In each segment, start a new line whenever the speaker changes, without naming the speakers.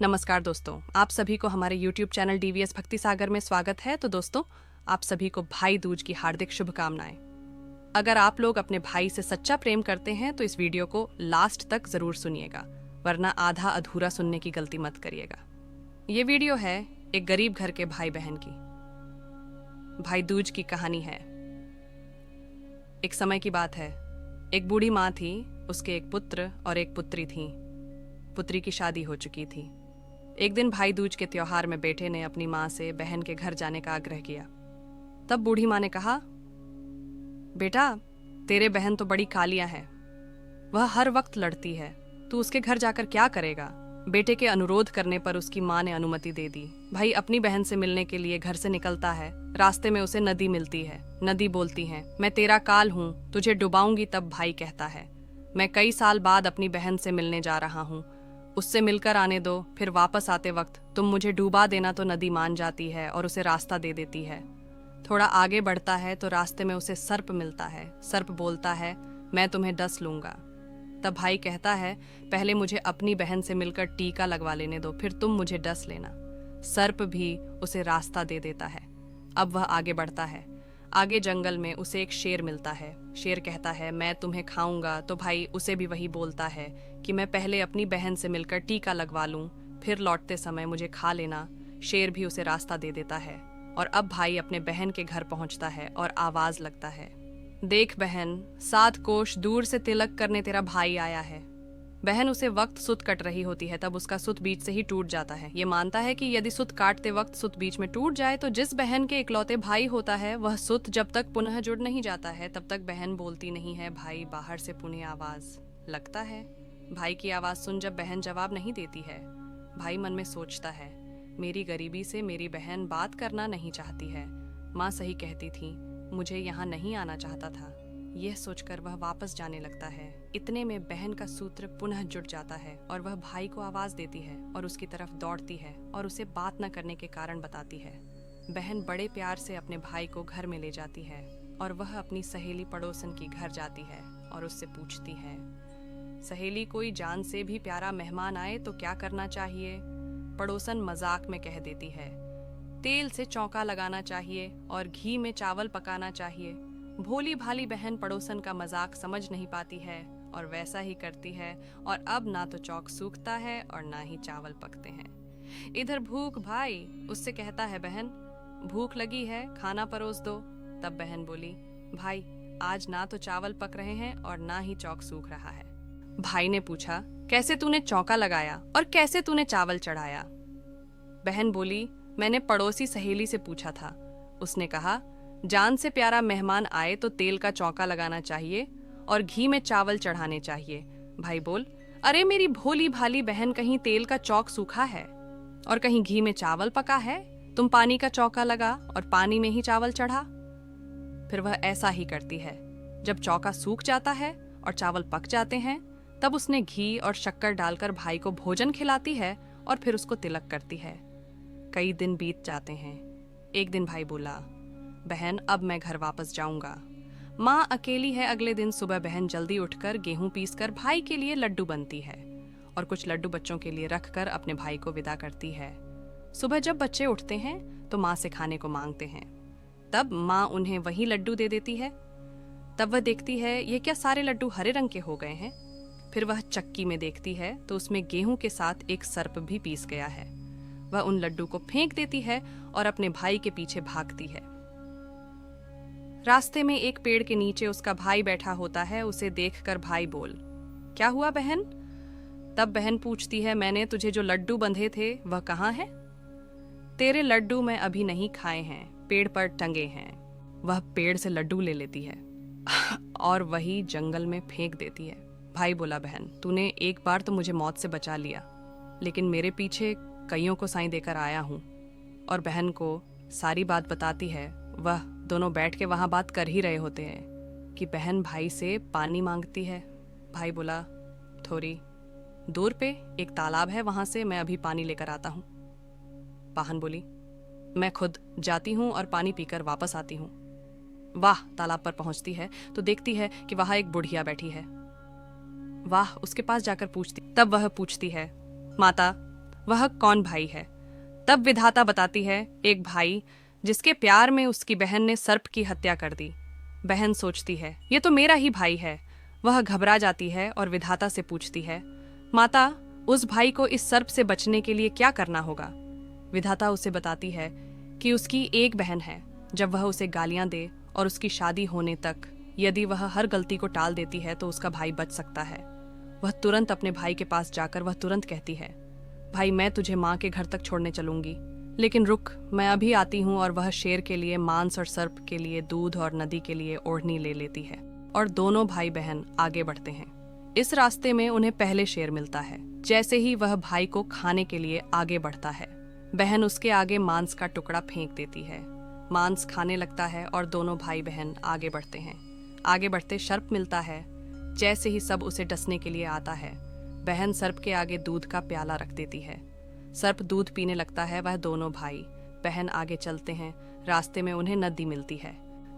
नमस्कार दोस्तों, आप सभी को हमारे YouTube चैनल डीवीएस भक्ति सागर में स्वागत है। तो दोस्तों, आप सभी को भाई दूज की हार्दिक शुभकामनाएं। अगर आप लोग अपने भाई से सच्चा प्रेम करते हैं तो इस वीडियो को लास्ट तक जरूर सुनिएगा, वरना आधा अधूरा सुनने की गलती मत करिएगा। ये वीडियो है एक गरीब घर के भाई बहन की। भाई दूज की कहानी है। एक समय की बात है। एक बूढ़ी माँ थी, उसके एक पुत्र और एक पुत्री थी। पुत्री की शादी हो चुकी थी। एक दिन भाई दूज के त्योहार में बेटे ने अपनी माँ से बहन के घर जाने का आग्रह किया। तब बूढ़ी माँ ने कहा, बेटा, तेरे बहन तो बड़ी कालिया है, वह हर वक्त लड़ती है, तू उसके घर जाकर क्या करेगा। बेटे के अनुरोध करने पर उसकी माँ ने अनुमति दे दी। भाई अपनी बहन से मिलने के लिए घर से निकलता है। रास्ते में उसे नदी मिलती है। नदी बोलती है, मैं तेरा काल हूँ, तुझे डुबाऊंगी। तब भाई कहता है, मैं कई साल बाद अपनी बहन से मिलने जा रहा हूँ, उससे मिलकर आने दो, फिर वापस आते वक्त तुम मुझे डूबा देना। तो नदी मान जाती है और उसे रास्ता दे देती है। थोड़ा आगे बढ़ता है तो रास्ते में उसे सर्प मिलता है। सर्प बोलता है, मैं तुम्हें डस लूंगा। तब भाई कहता है, पहले मुझे अपनी बहन से मिलकर टीका लगवा लेने दो, फिर तुम मुझे डस लेना। सर्प भी उसे रास्ता दे देता है। अब वह आगे बढ़ता है। आगे जंगल में उसे एक शेर मिलता है। शेर कहता है, मैं तुम्हें खाऊंगा। तो भाई उसे भी वही बोलता है कि मैं पहले अपनी बहन से मिलकर टीका लगवा लूं, फिर लौटते समय मुझे खा लेना। शेर भी उसे रास्ता दे देता है। और अब भाई अपने बहन के घर पहुंचता है और आवाज लगता है, देख बहन, 7 कोस दूर से तिलक करने तेरा भाई आया है। बहन उसे वक्त सुत कट रही होती है, तब उसका सुत बीच से ही टूट जाता है। ये मानता है कि यदि सुत काटते वक्त सुत बीच में टूट जाए तो जिस बहन के इकलौते भाई होता है वह सुत जब तक पुनः जुड़ नहीं जाता है तब तक बहन बोलती नहीं है। भाई बाहर से पुनः आवाज लगता है। भाई की आवाज सुन जब बहन जवाब नहीं देती है, भाई मन में सोचता है, मेरी गरीबी से मेरी बहन बात करना नहीं चाहती है। माँ सही कहती थी, मुझे यहाँ नहीं आना चाहता था। यह सोचकर वह वापस जाने लगता है। इतने में बहन का सूत्र पुनः जुड़ जाता है और वह भाई को आवाज देती है और उसकी तरफ दौड़ती है और उसे बात न करने के कारण बताती है। बहन बड़े प्यार से अपने भाई को घर में ले जाती है और वह अपनी सहेली पड़ोसन की घर जाती है और उससे पूछती है, सहेली, कोई जान से भी प्यारा मेहमान आए तो क्या करना चाहिए। पड़ोसन मजाक में कह देती है, तेल से चौंका लगाना चाहिए और घी में चावल पकाना चाहिए। भोली भाली बहन पड़ोसन का मजाक समझ नहीं पाती है और वैसा ही करती है। और अब ना तो चौक सूखता है और ना ही चावल पकते हैं। इधर भूख भाई, उससे कहता है, बहन भूख लगी है, खाना परोस दो। तब बहन बोली, भाई आज ना तो चावल पक रहे हैं और ना ही चौक सूख रहा है। भाई ने पूछा, कैसे तूने चौका लगाया और कैसे तूने चावल चढ़ाया। बहन बोली, मैंने पड़ोसी सहेली से पूछा था, उसने कहा, जान से प्यारा मेहमान आए तो तेल का चौका लगाना चाहिए और घी में चावल चढ़ाने चाहिए। भाई बोल, अरे मेरी भोली भाली बहन, कहीं तेल का चौक सूखा है और कहीं घी में चावल पका है। तुम पानी का चौका लगा और पानी में ही चावल चढ़ा। फिर वह ऐसा ही करती है। जब चौका सूख जाता है और चावल पक जाते हैं तब उसने घी और शक्कर डालकर भाई को भोजन खिलाती है और फिर उसको तिलक करती है। कई दिन बीत जाते हैं। एक दिन भाई बोला, बहन अब मैं घर वापस जाऊंगा। माँ अकेली है। अगले दिन सुबह बहन जल्दी उठकर गेहूं पीसकर भाई के लिए लड्डू बनती है और कुछ लड्डू बच्चों के लिए रखकर अपने भाई को विदा करती है। सुबह जब बच्चे उठते हैं तो माँ से खाने को मांगते हैं। तब माँ उन्हें वही लड्डू दे देती है। तब वह देखती है, ये क्या सारे लड्डू हरे रंग के हो गए हैं। फिर वह चक्की में देखती है तो उसमें गेहूं के साथ एक सर्प भी पीस गया है। वह उन लड्डू को फेंक देती है और अपने भाई के पीछे भागती है। रास्ते में एक पेड़ के नीचे उसका भाई बैठा होता है। उसे देखकर भाई बोल, क्या हुआ बहन। तब बहन पूछती है, मैंने तुझे जो लड्डू बंधे थे वह कहाँ है। तेरे लड्डू मैं अभी नहीं खाए हैं, पेड़ पर टंगे हैं। वह पेड़ से लड्डू ले लेती है और वही जंगल में फेंक देती है। भाई बोला, बहन तूने एक बार तो मुझे मौत से बचा लिया, लेकिन मेरे पीछे कईयों को साईं देकर आया हूँ। और बहन को सारी बात बताती है। वह दोनों बैठ के वहां बात कर ही रहे होते हैं कि बहन भाई से पानी मांगती है। भाई बोला, थोड़ी दूर पे एक तालाब है, वहां से मैं अभी पानी लेकर आता हूँ। बहन बोली, मैं खुद जाती हूँ और पानी पीकर वापस आती हूँ। वाह, तालाब पर पहुंचती है तो देखती है कि वहां एक बुढ़िया बैठी है। वाह, उसके पास जाकर पूछती। तब वह पूछती है, माता वह कौन भाई है? तब विधाता बताती है, एक भाई जिसके प्यार में उसकी बहन ने सर्प की हत्या कर दी। बहन सोचती है, ये तो मेरा ही भाई है। वह घबरा जाती है और विधाता से पूछती है, माता, उस भाई को इस सर्प से बचने के लिए क्या करना होगा? विधाता उसे बताती है कि उसकी एक बहन है। जब वह उसे गालियां दे और उसकी शादी होने तक यदि वह हर गलती को टाल देती है तो उसका भाई बच सकता है। वह तुरंत अपने भाई के पास जाकर वह तुरंत कहती है, भाई, मैं तुझे माँ के घर तक छोड़ने चलूंगी, लेकिन रुक, मैं अभी आती हूँ। और वह शेर के लिए मांस और सर्प के लिए दूध और नदी के लिए ओढ़नी ले लेती है और दोनों भाई बहन आगे बढ़ते हैं। इस रास्ते में उन्हें पहले शेर मिलता है। जैसे ही वह भाई को खाने के लिए आगे बढ़ता है, बहन उसके आगे मांस का टुकड़ा फेंक देती है। मांस खाने लगता है और दोनों भाई बहन आगे बढ़ते हैं। आगे बढ़ते सर्प मिलता है। जैसे ही सब उसे डसने के लिए आता है, बहन सर्प के आगे दूध का प्याला रख देती है। सर्प दूध पीने लगता है। वह दोनों भाई बहन आगे चलते हैं। रास्ते में उन्हें नदी मिलती है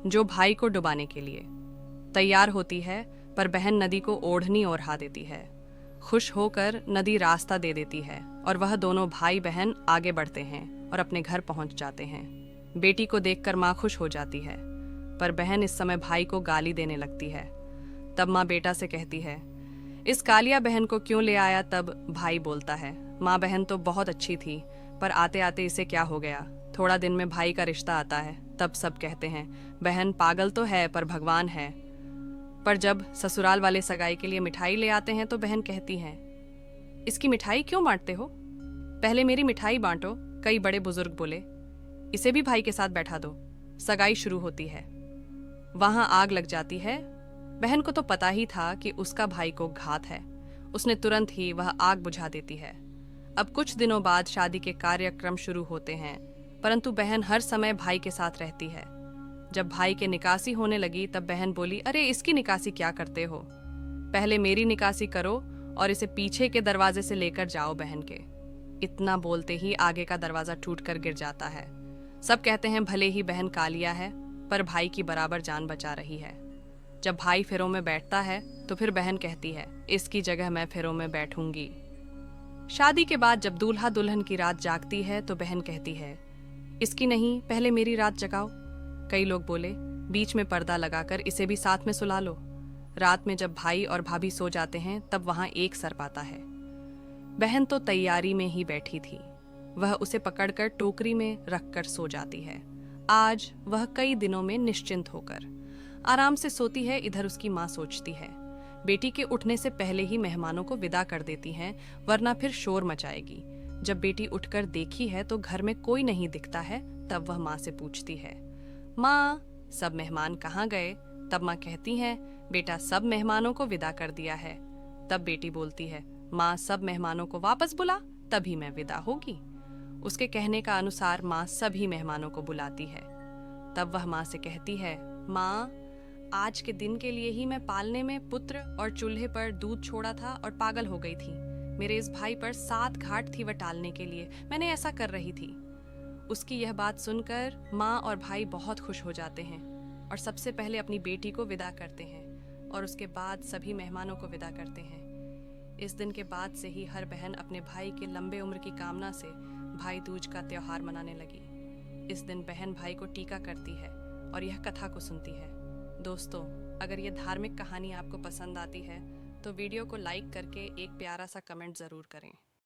जो भाई को डुबाने के लिए तैयार होती है, पर बहन नदी को ओढ़नी ओढ़ा देती है। खुश होकर नदी रास्ता दे देती है और वह दोनों भाई बहन आगे बढ़ते हैं और अपने घर पहुंच जाते हैं। बेटी को देखकर माँ खुश हो जाती है, पर बहन इस समय भाई को गाली देने लगती है। तब माँ बेटा से कहती है, इस कालिया बहन को क्यों ले आया? तब भाई बोलता है, माँ, बहन तो बहुत अच्छी थी, पर आते आते इसे क्या हो गया? थोड़ा दिन में भाई का रिश्ता आता है। तब सब कहते हैं, बहन पागल तो है पर भगवान है। पर जब ससुराल वाले सगाई के लिए मिठाई ले आते हैं तो बहन कहती है, इसकी मिठाई क्यों बांटते हो? पहले मेरी मिठाई बांटो। कई बड़े बुजुर्ग बोले, इसे भी भाई के साथ बैठा दो। सगाई शुरू होती है। वहां आग लग जाती है। बहन को तो पता ही था कि उसका भाई को घात है। उसने तुरंत ही वह आग बुझा देती है। अब कुछ दिनों बाद शादी के कार्यक्रम शुरू होते हैं, परंतु बहन हर समय भाई के साथ रहती है। जब भाई के निकासी होने लगी तब बहन बोली, अरे इसकी निकासी क्या करते हो? पहले मेरी निकासी करो और इसे पीछे के दरवाजे से लेकर जाओ बहन के। इतना बोलते ही आगे का दरवाजा टूटकर गिर जाता है। सब कहते हैं, भले ही बहन कालिया है पर भाई की बराबर जान बचा रही है। जब भाई फेरों में बैठता है तो फिर बहन कहती है, इसकी जगह मैं फेरों में बैठूंगी। शादी के बाद जब दूल्हा दुल्हन की रात जागती है तो बहन कहती है, इसकी नहीं, पहले मेरी रात जगाओ। कई लोग बोले, बीच में पर्दा लगाकर इसे भी साथ में सुला लो। रात में जब भाई और भाभी सो जाते हैं तब वहां एक सर्प आता है। बहन तो तैयारी में ही बैठी थी। वह उसे पकड़कर टोकरी में रखकर सो जाती है। आज वह कई दिनों में निश्चिंत होकर आराम से सोती है। इधर उसकी माँ सोचती है, बेटी के उठने से पहले ही मेहमानों को विदा कर देती हैं, वरना फिर शोर मचाएगी। जब बेटी उठकर देखी है तो घर में कोई नहीं दिखता है। तब वह माँ से पूछती है, माँ, सब मेहमान कहाँ गए? तब माँ कहती हैं, बेटा, सब मेहमानों को विदा कर दिया है। तब बेटी बोलती है, माँ, सब मेहमानों को वापस बुला, तभी मैं विदा होगी। उसके कहने का अनुसार माँ सभी मेहमानों को बुलाती है। तब वह माँ से कहती है, माँ, आज के दिन के लिए ही मैं पालने में पुत्र और चूल्हे पर दूध छोड़ा था और पागल हो गई थी। मेरे इस भाई पर 7 घाट थी वह टालने के लिए, मैंने ऐसा कर रही थी। उसकी यह बात सुनकर माँ और भाई बहुत खुश हो जाते हैं और सबसे पहले अपनी बेटी को विदा करते हैं और उसके बाद सभी मेहमानों को विदा करते हैं। इस दिन के बाद से ही हर बहन अपने भाई के लंबे उम्र की कामना से भाई दूज का त्योहार मनाने लगी। इस दिन बहन भाई को टीका करती है और यह कथा को सुनती है। दोस्तों, अगर ये धार्मिक कहानी आपको पसंद आती है तो वीडियो को लाइक करके एक प्यारा सा कमेंट ज़रूर करें।